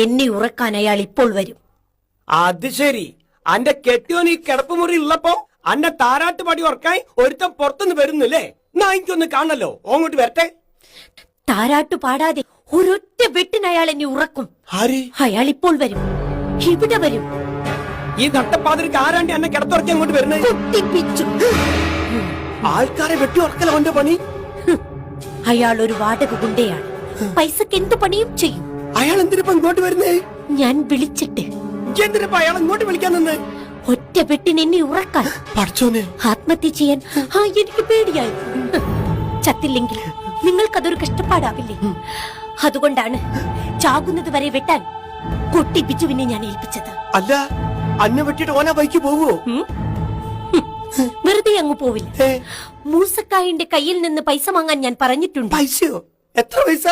എന്നെ ഉറക്കാൻ അയാൾ ഇപ്പോൾ വരും. അത് ശരി, അന്റെ കെട്ടിയോൻ ഈ കിടപ്പുമുറി ഉള്ളപ്പോ അന്റെ താരാട്ട് പടി ഉറക്കായി ഒരുത്തം പുറത്തുനിന്ന് വരുന്നില്ലേ? എന്നാ എനിക്കൊന്ന് കാണല്ലോ, അങ്ങോട്ട് വരട്ടെ. താരാട്ടു പാടാതെ ഒരൊറ്റ വെട്ടിന് അയാൾ എന്നെ ഉറക്കും. ആര്? അയാൾ ഇപ്പോൾ വരും, ഇവിടെ വരും. ഈ നട്ടപ്പാതിരിക്ക് ആരാണ്ടി എന്നെ കിടത്തുറക്കി അങ്ങോട്ട് വരുന്നത്? പൊട്ടിപ്പിച്ചു. ആൾക്കാരെ വെട്ടി ഉറക്കല അവന്റെ പണി. അയാൾ ഒരു വാടക ഗുണ്ടയാണ്. പൈസക്ക് എന്ത് പണിയും ചെയ്യും. അയാൾ എന്തിനിപ്പോ ഇങ്ങോട്ട് വരുന്നേ? ഞാൻ വിളിച്ചിട്ട്. എന്തിനിപ്പോ അയാൾ ഇങ്ങോട്ട് വിളിക്കാൻ നിന്ന്? ഒറ്റ വെട്ടിന് എന്നെ ഉറക്കാൻ. പഠിച്ചോനെ, ആത്മഹത്യ ചെയ്യാൻ എനിക്ക് പേടിയായി. ചത്തില്ലെങ്കിൽ നിങ്ങൾക്കതൊരു കഷ്ടപ്പാടാവില്ലേ? അതുകൊണ്ടാണ് ചാകുന്നത് വരെ വെട്ടാൻ കൊട്ടിപ്പിച്ചുവിനെ ഞാൻ ഏൽപ്പിച്ചത്. അല്ല, അന്നെ വെട്ടിട്ട് ഓനാ ബൈക്ക് പോവോ? വെറുതെ അങ്ങ് പോവില്ല. മൂസക്കായന്റെ കയ്യിൽ നിന്ന് പൈസ വാങ്ങാൻ ഞാൻ പറഞ്ഞിട്ടുണ്ട്. പൈസയോ? എത്ര പൈസ?